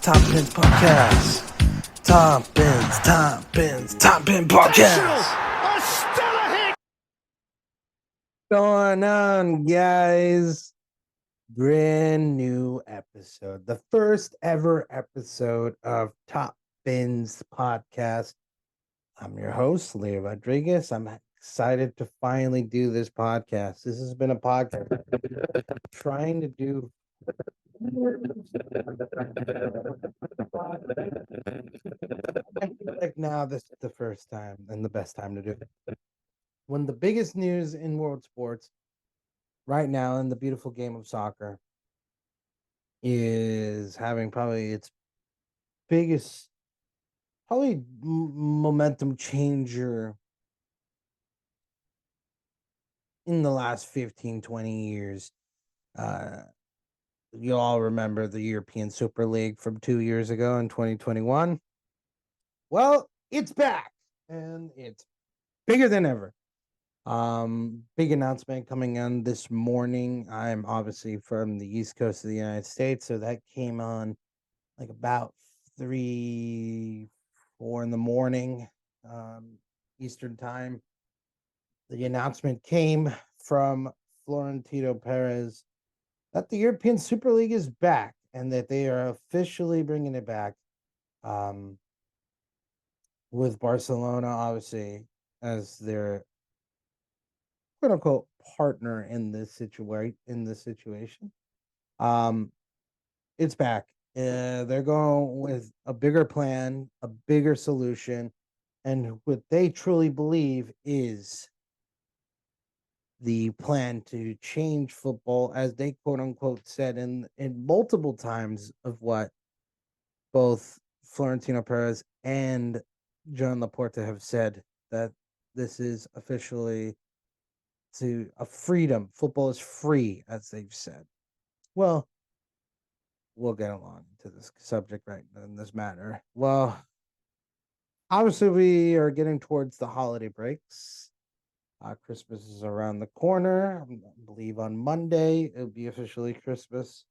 Top Pins Podcast. Top Pin Podcast. Going on, guys? Brand new episode. The first ever episode of Top Pins Podcast. I'm your host, Leo Rodriguez. I'm excited to finally do this podcast. This has been a podcast I'm trying to do. I feel like now this is the first time and the best time to do it. When the biggest news in world sports right now in the beautiful game of soccer is having probably its biggest, probably momentum changer in the last 15, 20 years. Uh, you all remember the European Super League from 2 years ago in 2021. Well, it's back and it's bigger than ever. Big announcement coming on this morning. I'm obviously from the East Coast of the United States, so that came on like about 3, 4 in the morning, Eastern time. The announcement came from Florentino Perez that the European Super League is back and that they are officially bringing it back. With Barcelona, obviously, as their quote unquote partner in this situation. Um, it's back. They're going with a bigger plan, a bigger solution, and what they truly believe is the plan to change football, as they quote unquote said in multiple times of what both Florentino Perez and John Laporta have said, that this is officially to a freedom. Football is free, as they've said. Well, we'll get along to this subject right in this matter. Well, obviously, we are getting towards the holiday breaks. Christmas is around the corner. I believe on Monday it'll be officially Christmas.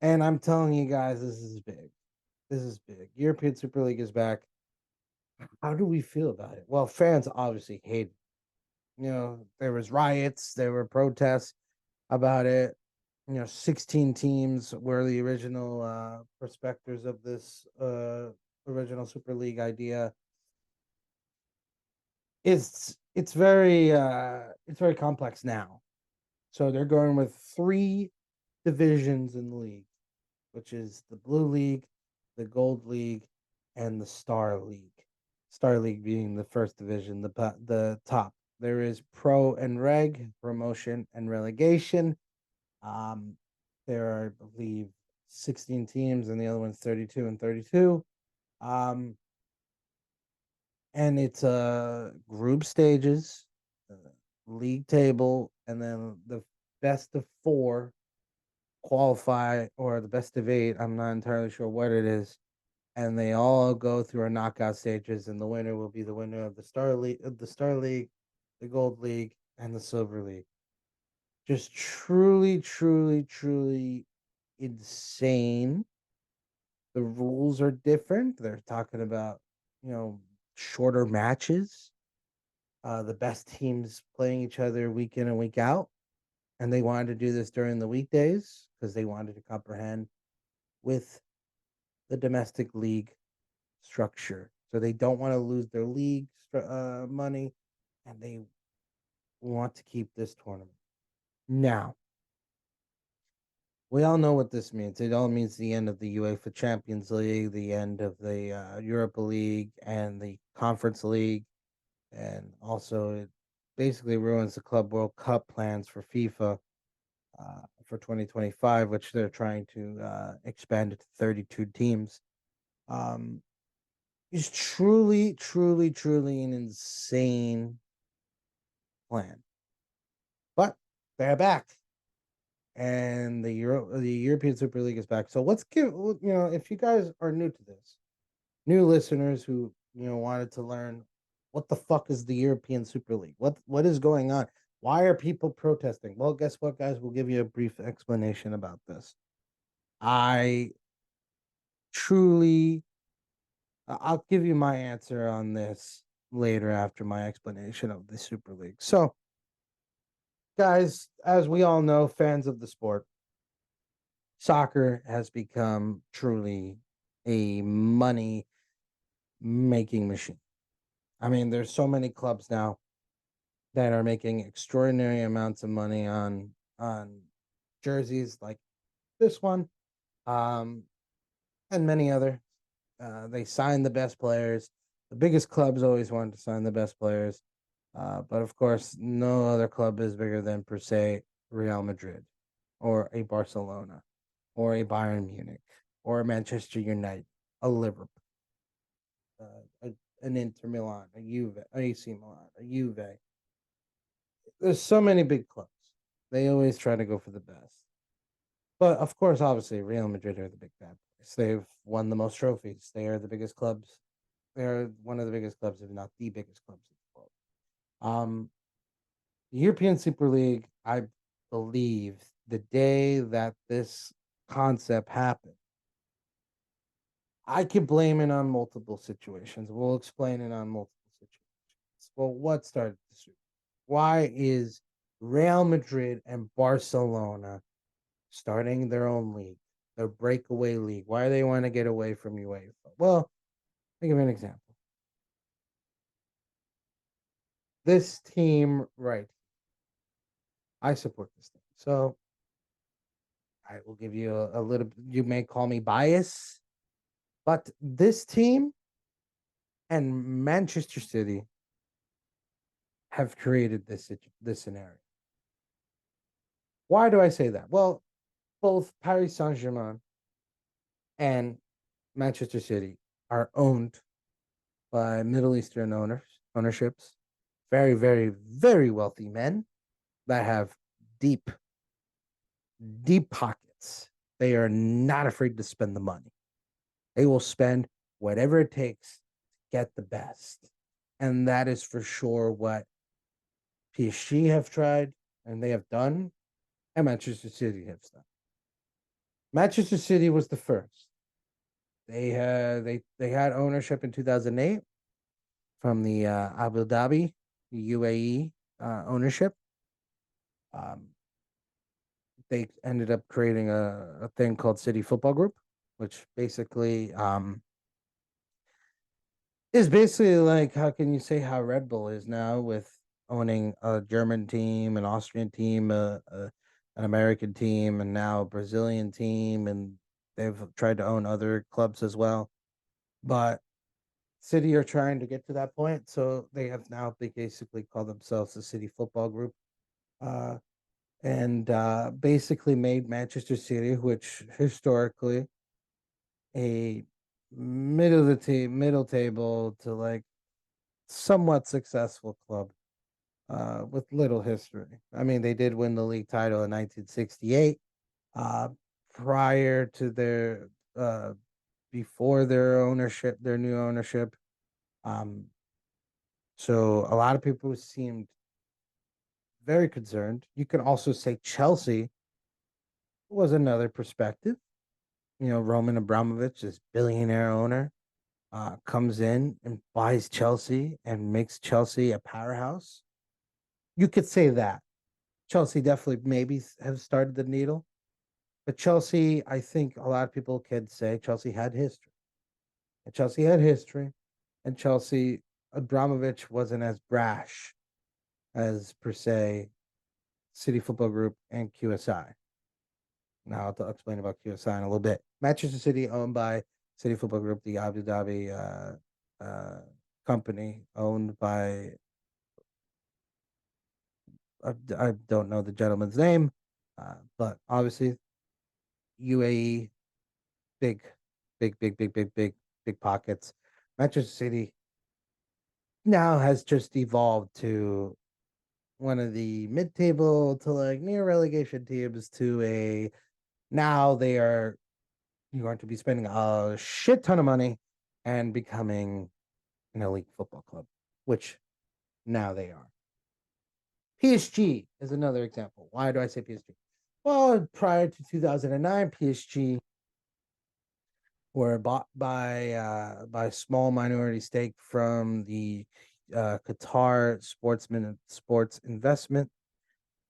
And I'm telling you guys, this is big. This is big. European Super League is back. How do we feel about it? Well, fans obviously hate it. There was riots, there were protests about it. 16 teams were the original prospectors of this original Super League idea. It's very complex now. So they're going with 3 divisions in the league, which is the Blue League, the Gold League, and the Star League. Star League being the first division, the top. There is Pro and Reg, promotion and relegation. Um, there are, I believe, 16 teams, and the other one's 32 and 32. And it's group stages, league table, and then the best of 4 qualify, or the best of 8. I'm not entirely sure what it is, and they all go through our knockout stages, and the winner will be the winner of the Star League, the Gold League, and the Silver League. Just truly, truly, truly insane. The rules are different. They're talking about, shorter matches. The best teams playing each other week in and week out. And they wanted to do this during the weekdays because they wanted to comprehend with the domestic league structure. So they don't want to lose their league money, and they want to keep this tournament. Now, we all know what this means. It all means the end of the UEFA Champions League, the end of the Europa League and the Conference League, and also it basically ruins the Club World Cup plans for FIFA for 2025, which they're trying to expand it to 32 teams. It's truly, truly, truly an insane plan. But they're back, and the European Super League is back. So let's give if you guys are new to this, new listeners who wanted to learn what the fuck is the European Super League, what is going on, why are people protesting? Well, guess what, guys? We'll give you a brief explanation about this. I truly, I'll give you my answer on this later after my explanation of the Super League. So, guys, as we all know, fans of the sport, soccer has become truly a money making machine. I mean, there's so many clubs now that are making extraordinary amounts of money on jerseys like this one, um, and many other. They sign the best players. The biggest clubs always want to sign the best players, but of course, no other club is bigger than per se Real Madrid, or a Barcelona, or a Bayern Munich, or a Manchester United, a Liverpool, an Inter Milan, a Juve, AC Milan, a Juve. There's so many big clubs. They always try to go for the best. But of course, obviously, Real Madrid are the big bad boys. They've won the most trophies. They are the biggest clubs. They are one of the biggest clubs, if not the biggest clubs in the world. The European Super League, I believe, the day that this concept happened, I could blame it on multiple situations. We'll explain it on multiple situations. Well, what started the Super? Why is Real Madrid and Barcelona starting their own league, their breakaway league? Why do they want to get away from UEFA? Well, I'll give you an example. This team, right? I support this team. So I will give you a little, you may call me bias, but this team and Manchester City have created this scenario. Why do I say that? Well, both Paris Saint-Germain and Manchester City are owned by Middle Eastern ownerships, very, very, very wealthy men that have deep, deep pockets. They are not afraid to spend the money. They will spend whatever it takes to get the best. And that is for sure what PSG have tried and they have done, and Manchester City has done. Manchester City was the first. They had ownership in 2008 from the Abu Dhabi, the UAE ownership. Um, they ended up creating a thing called City Football Group, which basically is basically like, how can you say how Red Bull is now with owning a German team, an Austrian team, an American team, and now a Brazilian team, and they've tried to own other clubs as well. But City are trying to get to that point, so they basically call themselves the City Football Group, uh, and basically made Manchester City, which historically a middle table to like somewhat successful club with little history. I mean, they did win the league title in 1968. Uh, prior to their before their ownership, their new ownership. Um, so a lot of people seemed very concerned. You can also say Chelsea was another perspective. You know, Roman Abramovich, this billionaire owner, comes in and buys Chelsea and makes Chelsea a powerhouse. You could say that Chelsea definitely maybe have started the needle, but Chelsea, I think a lot of people could say Chelsea had history. And Chelsea had history, and Chelsea Abramovich wasn't as brash as per se City Football Group and QSI. Now I'll explain about QSI in a little bit. Manchester City owned by City Football Group, the Abu Dhabi company owned by I don't know the gentleman's name, but obviously UAE, big, big pockets. Manchester City now has just evolved to one of the mid-table to like near relegation teams to a now they are going to be spending a shit ton of money and becoming an elite football club, which now they are. PSG is another example. Why do I say PSG? Well, prior to 2009, PSG were bought by a small minority stake from the Qatar Sports Investment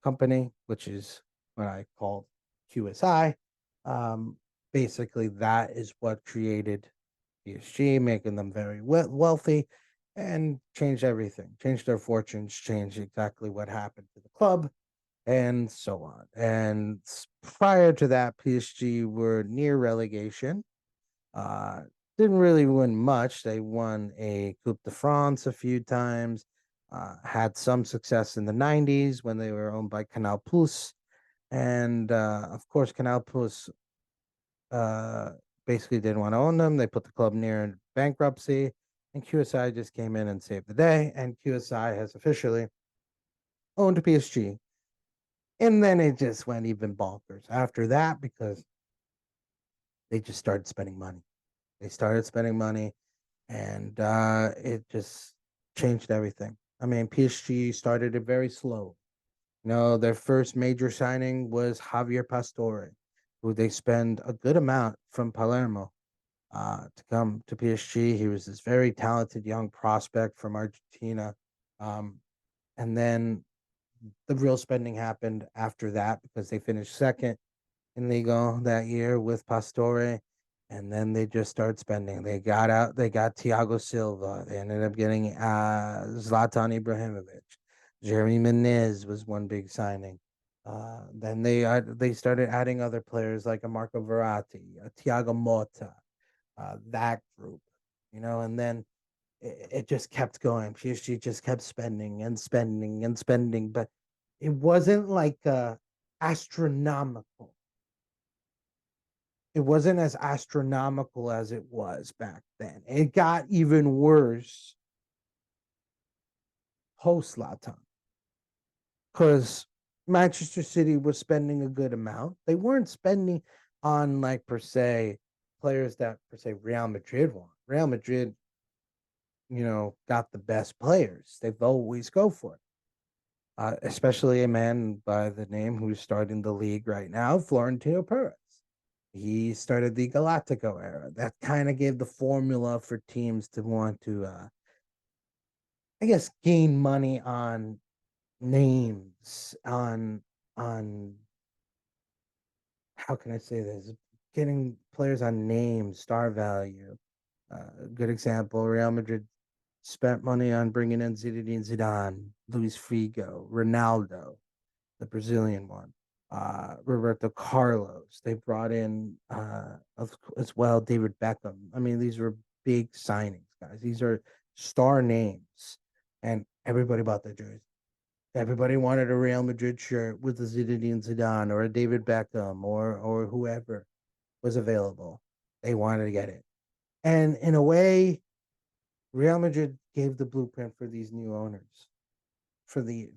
Company, which is what I call QSI. Um, Basically, that is what created PSG, making them very wealthy, and changed everything, changed their fortunes, changed exactly what happened to the club, and so on. And prior to that, PSG were near relegation. Uh, didn't really win much. They won a Coupe de France a few times. Had some success in the 90s when they were owned by Canal Plus. And of course, Canal Plus uh, basically didn't want to own them. They put the club near bankruptcy, and QSI just came in and saved the day. And QSI has officially owned PSG. And then it just went even bonkers after that because they just started spending money. They started spending money, and it just changed everything. I mean, PSG started it very slow. Their first major signing was Javier Pastore, who they spend a good amount from Palermo to come to PSG. He was this very talented young prospect from Argentina. Um, and then the real spending happened after that because they finished second in Liga that year with Pastore. And then they just started spending. They got Thiago Silva. They ended up getting Zlatan Ibrahimovic. Jeremy Menez was one big signing. Then they started adding other players like a Marco Verratti, a Thiago Motta, that group, and then it just kept going. PSG just kept spending and spending and spending, but it wasn't like astronomical. It wasn't as astronomical as it was back then. It got even worse post Latan because Manchester City was spending a good amount. They weren't spending on like per se players that per se Real Madrid want. Real Madrid, got the best players. They've always go for it. Especially a man by the name who's starting the league right now, Florentino Perez. He started the Galactico era. That kind of gave the formula for teams to want to, I guess, gain money on names, on how can I say this? Getting players on names, star value. A good example: Real Madrid spent money on bringing in Zinedine Zidane, Luis Figo, Ronaldo, the Brazilian one, Roberto Carlos. They brought in as well David Beckham. I mean, these were big signings, guys. These are star names, and everybody bought their jersey. Everybody wanted a Real Madrid shirt with a Zinedine Zidane or a David Beckham or whoever was available. They wanted to get it, and in a way, Real Madrid gave the blueprint for these new owners for the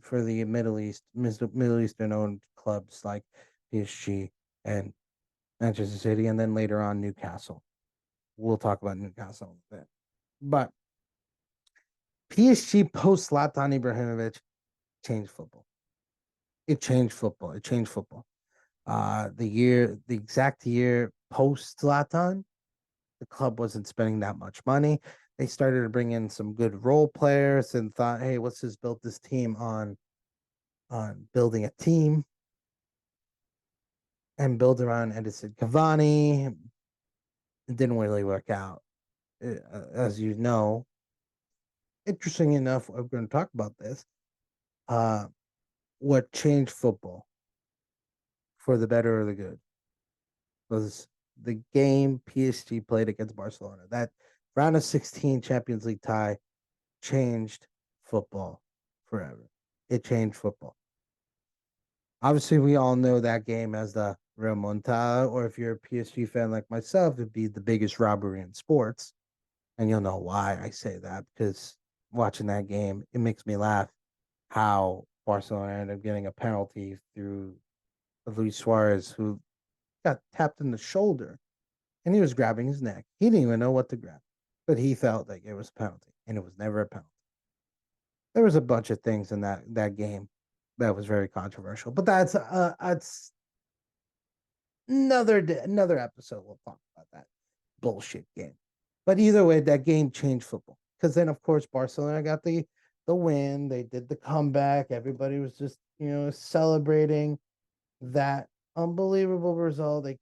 Middle Eastern owned clubs like PSG and Manchester City, and then later on Newcastle. We'll talk about Newcastle a bit, but PSG post Zlatan Ibrahimovic changed football. It changed football. It changed football. The exact year post Zlatan, the club wasn't spending that much money. They started to bring in some good role players and thought, hey, let's just build this team on building a team and build around Edison Cavani. It didn't really work out, as you know. Interesting enough, we're going to talk about this. Uh, what changed football for the better or the good was the game PSG played against Barcelona. That round of 16 Champions League tie changed football forever. It changed football. Obviously, we all know that game as the remontada, or if you're a PSG fan like myself, it'd be the biggest robbery in sports. And you'll know why I say that because watching that game, it makes me laugh how Barcelona ended up getting a penalty through Luis Suarez, who got tapped in the shoulder and he was grabbing his neck. He didn't even know what to grab, but he felt like it was a penalty, and it was never a penalty. There was a bunch of things in that game that was very controversial, but that's another episode. We'll talk about that. bullshit game. But either way, that game changed football because then, of course, Barcelona got the win. They did the comeback. Everybody was just celebrating that unbelievable result. That they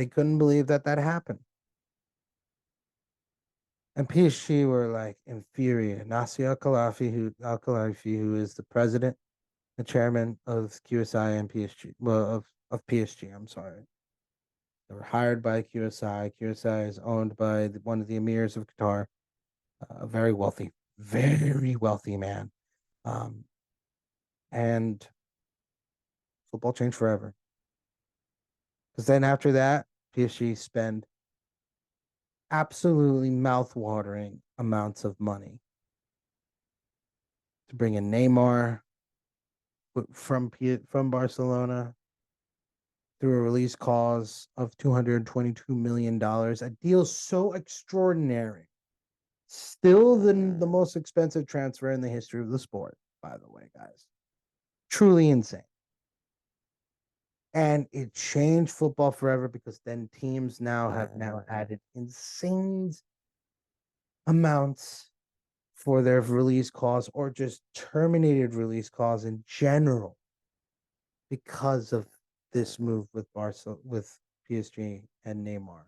couldn't believe that that happened. And PSG were like infuriated. Nasser Al Khelafi, who is the president, the chairman of QSI and PSG, well, of PSG. I'm sorry. They were hired by QSI. QSI is owned by one of the emirs of Qatar, a very wealthy man. Um, and football changed forever. Because then after that, PSG spent absolutely mouth-watering amounts of money to bring in Neymar from Barcelona through a release clause of $222 million, a deal so extraordinary. Still the most expensive transfer in the history of the sport, by the way, guys. Truly insane. And it changed football forever because then teams have now added insane amounts for their release clause or just terminated release clause in general because of this move with with PSG and Neymar.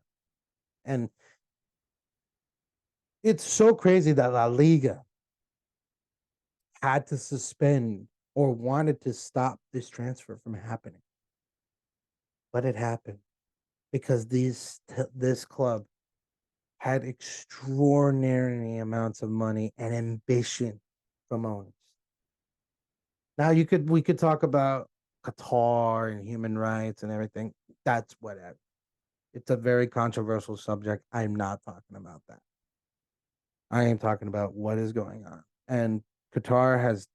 And it's so crazy that La Liga had to suspend or wanted to stop this transfer from happening. But it happened because this club had extraordinary amounts of money and ambition from owners. Now we could talk about Qatar and human rights and everything. That's whatever. It's a very controversial subject. I'm not talking about that. I am talking about what is going on. And Qatar has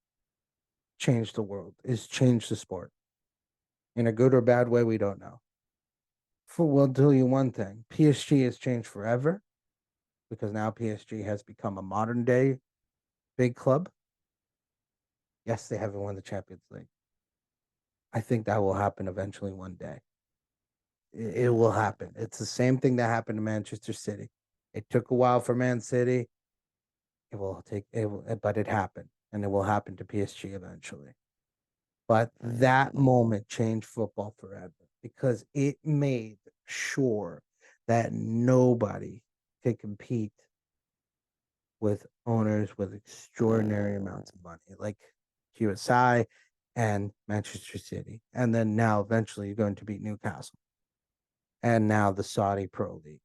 changed the world. It's changed the sport. In a good or bad way, we don't know. We'll tell you one thing. PSG has changed forever because now PSG has become a modern day big club. Yes, they haven't won the Champions League. I think that will happen eventually one day. It will happen. It's the same thing that happened to Manchester City. It took a while for Man City. But it happened, and it will happen to PSG eventually. But that moment changed football forever because it made sure that nobody could compete with owners with extraordinary amounts of money, like QSI and Manchester City. And then now eventually you're going to beat Newcastle. And now the Saudi Pro League,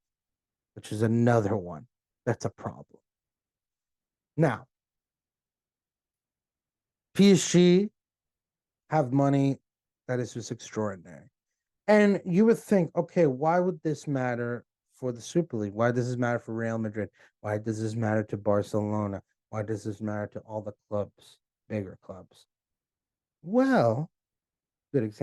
which is another one that's a problem. Now, PSG have money that is just extraordinary. And you would think, okay, why would this matter for the Super League? Why does this matter for Real Madrid? Why does this matter to Barcelona? Why does this matter to all the clubs, bigger clubs? Well, good example.